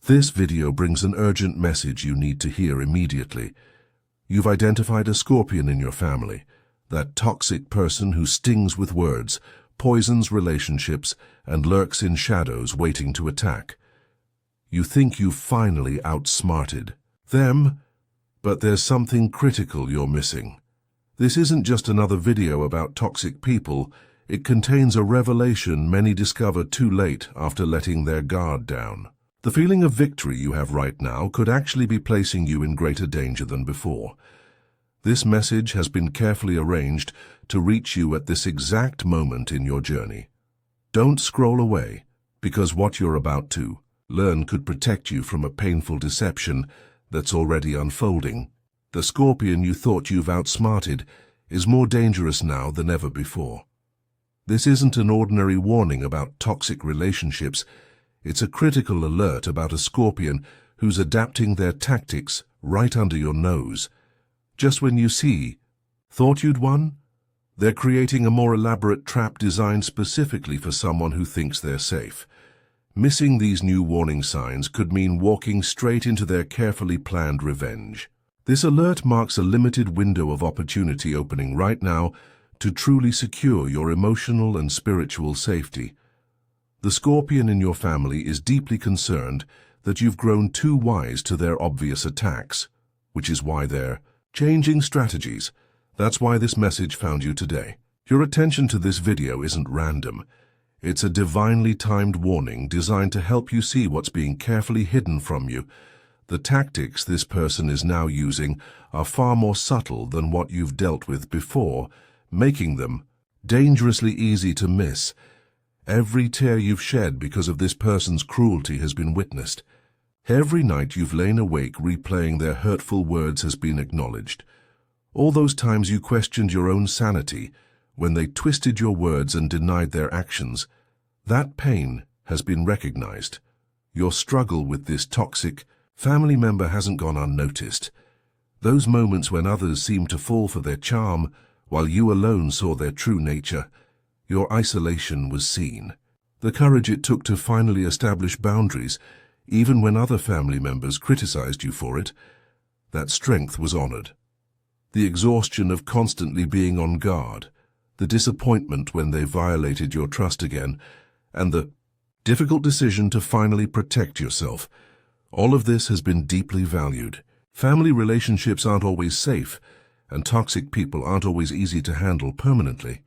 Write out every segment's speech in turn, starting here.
This video brings an urgent message you need to hear immediately. You've identified a scorpion in your family, that toxic person who stings with words, poisons relationships, and lurks in shadows waiting to attack. You think you've finally outsmarted them, but there's something critical you're missing. This isn't just another video about toxic people. It contains a revelation many discover too late after letting their guard down. The feeling of victory you have right now could actually be placing you in greater danger than before. This message has been carefully arranged to reach you at this exact moment in your journey. Don't scroll away, because what you're about to learn could protect you from a painful deception that's already unfolding. The scorpion you thought you've outsmarted is more dangerous now than ever before. This isn't an ordinary warning about toxic relationships. It's a critical alert about a scorpion who's adapting their tactics right under your nose. Just when you thought you'd won, they're creating a more elaborate trap designed specifically for someone who thinks they're safe. Missing these new warning signs could mean walking straight into their carefully planned revenge. This alert marks a limited window of opportunity opening right now to truly secure your emotional and spiritual safety. The scorpion in your family is deeply concerned that you've grown too wise to their obvious attacks, which is why they're changing strategies. That's why this message found you today. Your attention to this video isn't random. It's a divinely timed warning designed to help you see what's being carefully hidden from you. The tactics this person is now using are far more subtle than what you've dealt with before, making them dangerously easy to miss. Every tear you've shed because of this person's cruelty has been witnessed. Every night you've lain awake replaying their hurtful words has been acknowledged. All those times you questioned your own sanity when they twisted your words and denied their actions, that pain has been recognized. Your struggle with this toxic family member hasn't gone unnoticed. Those moments when others seemed to fall for their charm while you alone saw their true nature, your isolation was seen. The courage it took to finally establish boundaries, even when other family members criticized you for it, that strength was honored. The exhaustion of constantly being on guard, the disappointment when they violated your trust again, and the difficult decision to finally protect yourself, all of this has been deeply valued. Family relationships aren't always safe, and toxic people aren't always easy to handle permanently.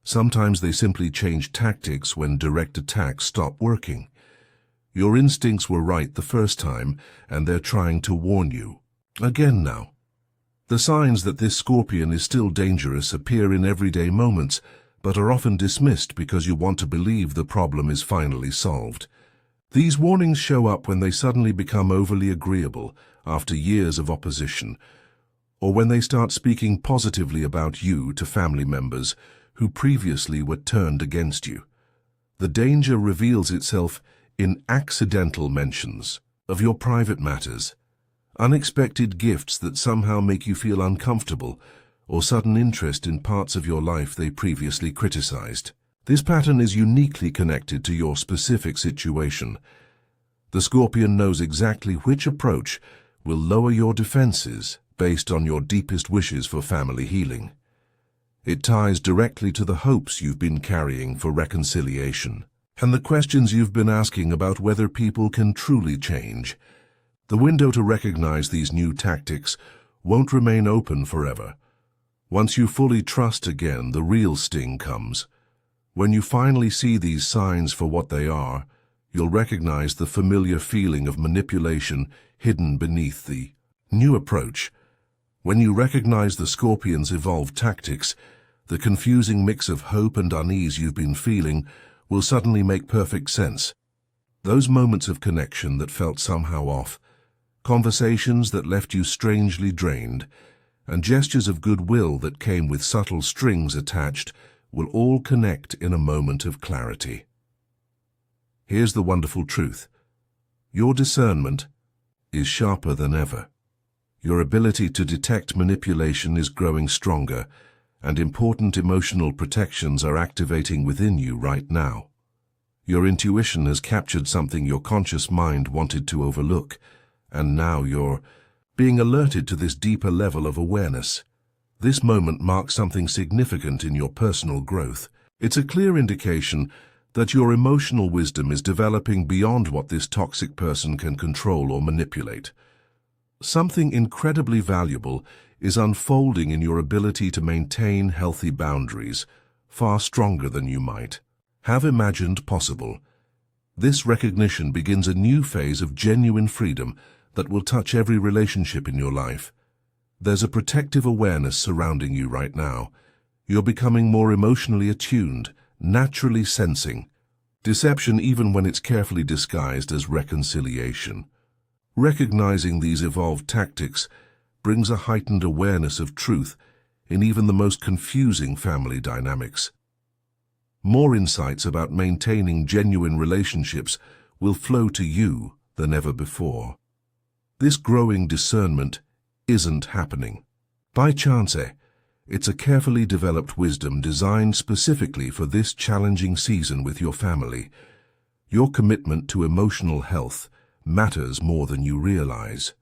Sometimes they simply change tactics when direct attacks stop working. Your instincts were right the first time, and they're trying to warn you again now. The signs that this scorpion is still dangerous appear in everyday moments, but are often dismissed because you want to believe the problem is finally solved. These warnings show up when they suddenly become overly agreeable after years of opposition, or when they start speaking positively about you to family members who previously were turned against you. The danger reveals itself in accidental mentions of your private matters, unexpected gifts that somehow make you feel uncomfortable, or sudden interest in parts of your life they previously criticized. This pattern is uniquely connected to your specific situation. The scorpion knows exactly which approach will lower your defenses based on your deepest wishes for family healing. It ties directly to the hopes you've been carrying for reconciliation, and the questions you've been asking about whether people can truly change. The window to recognize these new tactics won't remain open forever. Once you fully trust again, the real sting comes. When you finally see these signs for what they are, you'll recognize the familiar feeling of manipulation hidden beneath the new approach. When you recognize the scorpion's evolved tactics, the confusing mix of hope and unease you've been feeling will suddenly make perfect sense. Those moments of connection that felt somehow off, conversations that left you strangely drained, and gestures of goodwill that came with subtle strings attached will all connect in a moment of clarity. Here's the wonderful truth. Your discernment is sharper than ever. Your ability to detect manipulation is growing stronger, and important emotional protections are activating within you right now. Your intuition has captured something your conscious mind wanted to overlook, and now you're being alerted to this deeper level of awareness. This moment marks something significant in your personal growth. It's a clear indication that your emotional wisdom is developing beyond what this toxic person can control or manipulate. Something incredibly valuable is unfolding in your ability to maintain healthy boundaries, far stronger than you might have imagined possible. This recognition begins a new phase of genuine freedom that will touch every relationship in your life. There's a protective awareness surrounding you right now. You're becoming more emotionally attuned, naturally sensing deception even when it's carefully disguised as reconciliation. Recognizing these evolved tactics brings a heightened awareness of truth in even the most confusing family dynamics. More insights about maintaining genuine relationships will flow to you than ever before. This growing discernment isn't happening by chance. It's a carefully developed wisdom designed specifically for this challenging season with your family. Your commitment to emotional health matters more than you realize.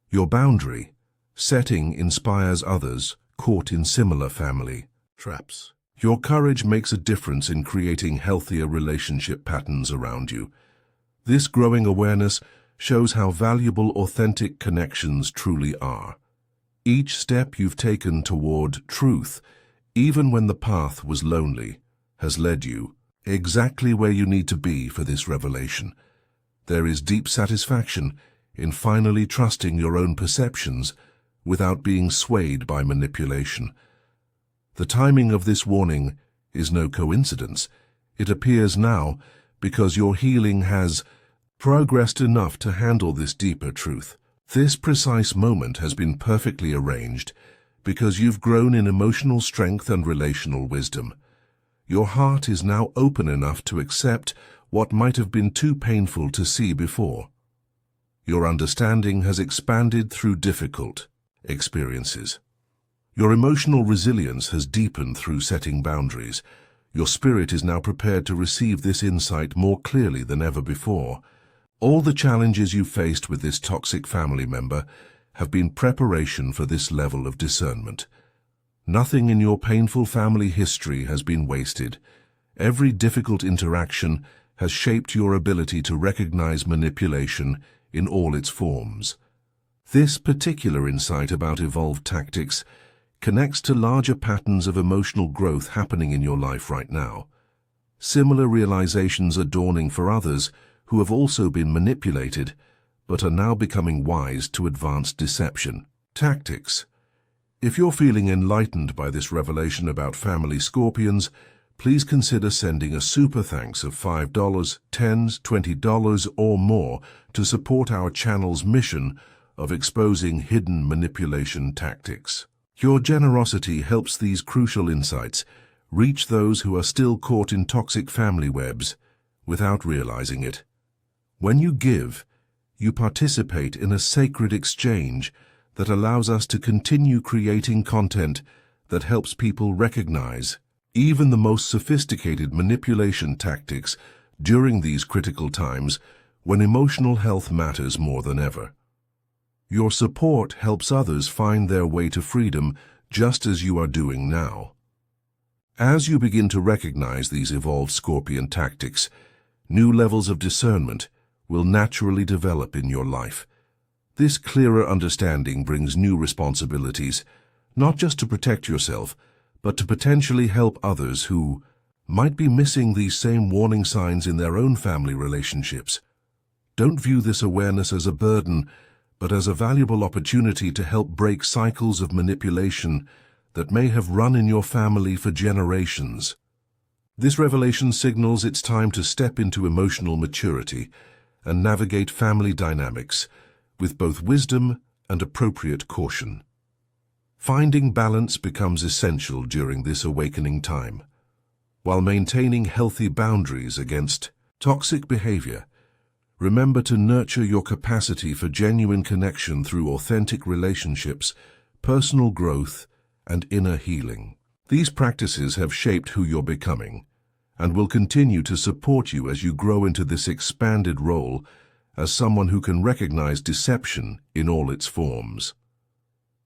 Your boundary setting inspires others caught in similar family traps. Your courage makes a difference in creating healthier relationship patterns around you. This growing awareness shows how valuable authentic connections truly are. Each step you've taken toward truth, even when the path was lonely, has led you exactly where you need to be for this revelation. There is deep satisfaction in finally trusting your own perceptions without being swayed by manipulation. The timing of this warning is no coincidence. It appears now because your healing has progressed enough to handle this deeper truth. This precise moment has been perfectly arranged because you've grown in emotional strength and relational wisdom. Your heart is now open enough to accept what might have been too painful to see before. Your understanding has expanded through difficult experiences. Your emotional resilience has deepened through setting boundaries. Your spirit is now prepared to receive this insight more clearly than ever before. All the challenges you faced with this toxic family member have been preparation for this level of discernment. Nothing in your painful family history has been wasted. Every difficult interaction has shaped your ability to recognize manipulation in all its forms. This particular insight about evolved tactics connects to larger patterns of emotional growth happening in your life right now. Similar realizations are dawning for others who have also been manipulated but are now becoming wise to advanced deception tactics. If you're feeling enlightened by this revelation about family scorpions, please consider sending a super thanks of $5, $10, $20 or more to support our channel's mission of exposing hidden manipulation tactics. Your generosity helps these crucial insights reach those who are still caught in toxic family webs without realizing it. When you give, you participate in a sacred exchange that allows us to continue creating content that helps people recognize even the most sophisticated manipulation tactics during these critical times when emotional health matters more than ever. Your support helps others find their way to freedom just as you are doing now. As you begin to recognize these evolved scorpion tactics, new levels of discernment will naturally develop in your life. This clearer understanding brings new responsibilities, not just to protect yourself, but to potentially help others who might be missing these same warning signs in their own family relationships. Don't view this awareness as a burden, but as a valuable opportunity to help break cycles of manipulation that may have run in your family for generations. This revelation signals it's time to step into emotional maturity and navigate family dynamics with both wisdom and appropriate caution. Finding balance becomes essential during this awakening time. While maintaining healthy boundaries against toxic behavior, remember to nurture your capacity for genuine connection through authentic relationships, personal growth, and inner healing. These practices have shaped who you're becoming, and will continue to support you as you grow into this expanded role as someone who can recognize deception in all its forms.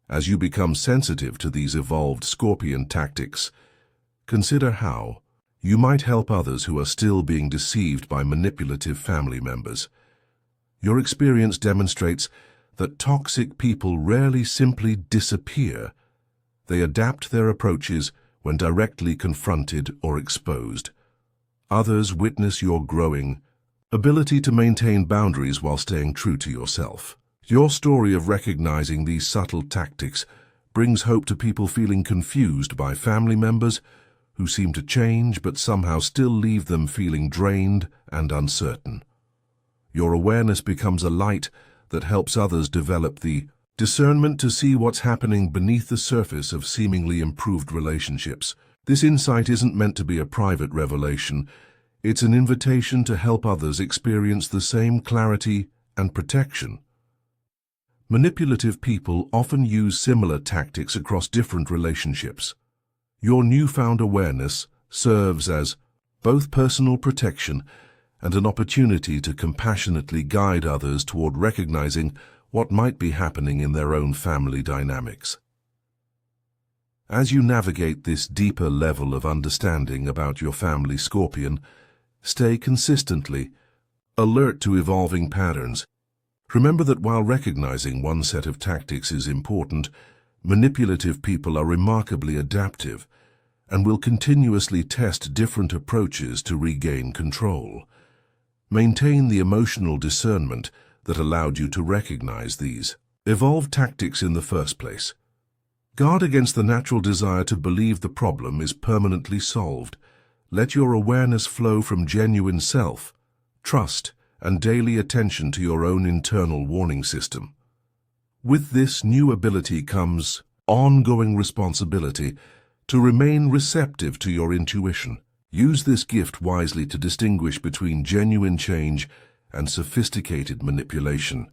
As you become sensitive to these evolved Scorpion tactics, consider how you might help others who are still being deceived by manipulative family members. Your experience demonstrates that toxic people rarely simply disappear. They adapt their approaches when directly confronted or exposed. Others witness your growing ability to maintain boundaries while staying true to yourself. Your story of recognizing these subtle tactics brings hope to people feeling confused by family members who seem to change but somehow still leave them feeling drained and uncertain. Your awareness becomes a light that helps others develop the discernment to see what's happening beneath the surface of seemingly improved relationships. This insight isn't meant to be a private revelation. It's an invitation to help others experience the same clarity and protection. Manipulative people often use similar tactics across different relationships. Your newfound awareness serves as both personal protection and an opportunity to compassionately guide others toward recognizing what might be happening in their own family dynamics. As you navigate this deeper level of understanding about your family Scorpion, stay consistently alert to evolving patterns. Remember that while recognizing one set of tactics is important, manipulative people are remarkably adaptive and will continuously test different approaches to regain control. Maintain the emotional discernment that allowed you to recognize these evolved tactics in the first place. Guard against the natural desire to believe the problem is permanently solved. Let your awareness flow from genuine self, trust, and daily attention to your own internal warning system. With this new ability comes ongoing responsibility to remain receptive to your intuition. Use this gift wisely to distinguish between genuine change and sophisticated manipulation.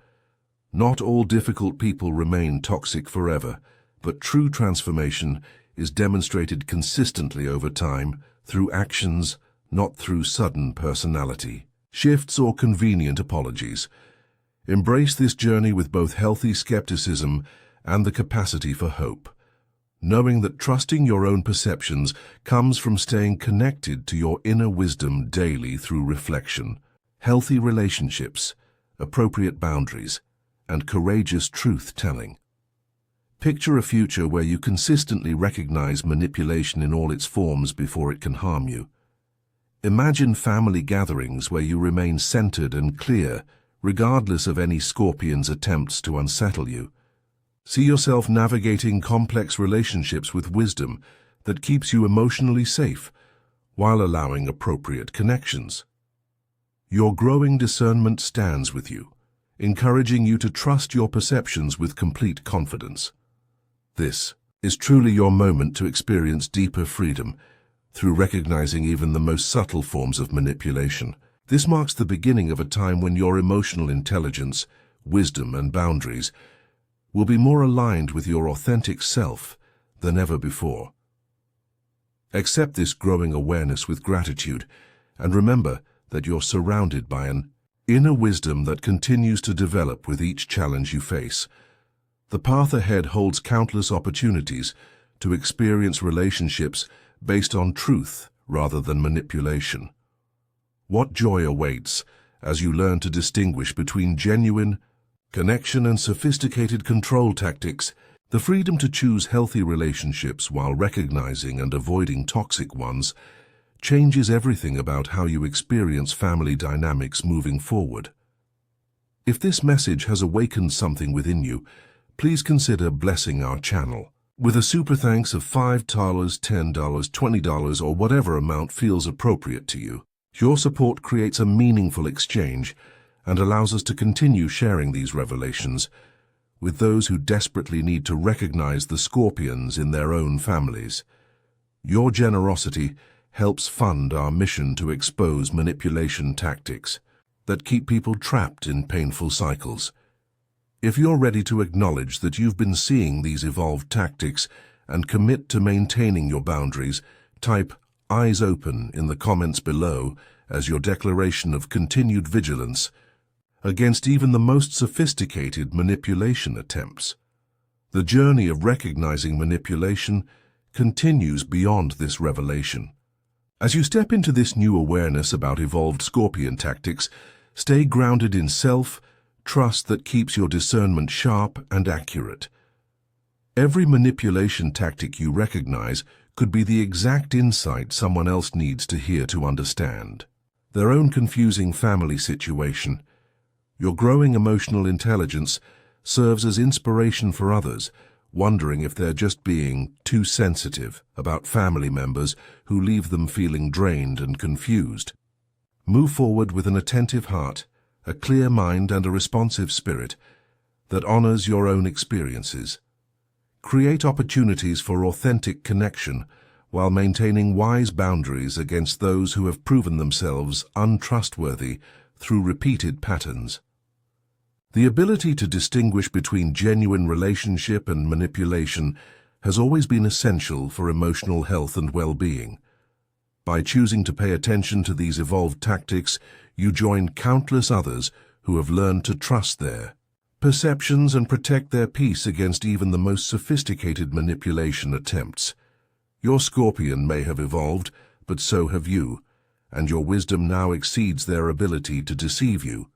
Not all difficult people remain toxic forever, but true transformation is demonstrated consistently over time through actions, not through sudden personality shifts or convenient apologies. Embrace this journey with both healthy skepticism and the capacity for hope, knowing that trusting your own perceptions comes from staying connected to your inner wisdom daily through reflection, healthy relationships, appropriate boundaries, and courageous truth-telling. Picture a future where you consistently recognize manipulation in all its forms before it can harm you. Imagine family gatherings where you remain centered and clear, regardless of any Scorpion's attempts to unsettle you. See yourself navigating complex relationships with wisdom that keeps you emotionally safe while allowing appropriate connections. Your growing discernment stands with you, encouraging you to trust your perceptions with complete confidence. This is truly your moment to experience deeper freedom through recognizing even the most subtle forms of manipulation. This marks the beginning of a time when your emotional intelligence, wisdom, and boundaries will be more aligned with your authentic self than ever before. Accept this growing awareness with gratitude, and remember that you're surrounded by an inner wisdom that continues to develop with each challenge you face. The path ahead holds countless opportunities to experience relationships based on truth rather than manipulation. What joy awaits as you learn to distinguish between genuine connection and sophisticated control tactics. The freedom to choose healthy relationships while recognizing and avoiding toxic ones changes everything about how you experience family dynamics moving forward. If this message has awakened something within you, please consider blessing our channel with a super thanks of $5, $10, $20, or whatever amount feels appropriate to you. Your support creates a meaningful exchange and allows us to continue sharing these revelations with those who desperately need to recognize the Scorpions in their own families. Your generosity helps fund our mission to expose manipulation tactics that keep people trapped in painful cycles. If you're ready to acknowledge that you've been seeing these evolved tactics and commit to maintaining your boundaries, type eyes open in the comments below as your declaration of continued vigilance against even the most sophisticated manipulation attempts. The journey of recognizing manipulation continues beyond this revelation. As you step into this new awareness about evolved Scorpion tactics, stay grounded in self-trust that keeps your discernment sharp and accurate. Every manipulation tactic you recognize could be the exact insight someone else needs to hear to understand their own confusing family situation. Your growing emotional intelligence serves as inspiration for others, wondering if they're just being too sensitive about family members who leave them feeling drained and confused. Move forward with an attentive heart, a clear mind, and a responsive spirit that honors your own experiences. Create opportunities for authentic connection while maintaining wise boundaries against those who have proven themselves untrustworthy through repeated patterns. The ability to distinguish between genuine relationship and manipulation has always been essential for emotional health and well-being. By choosing to pay attention to these evolved tactics, you join countless others who have learned to trust their perceptions and protect their peace against even the most sophisticated manipulation attempts. Your Scorpion may have evolved, but so have you, and your wisdom now exceeds their ability to deceive you.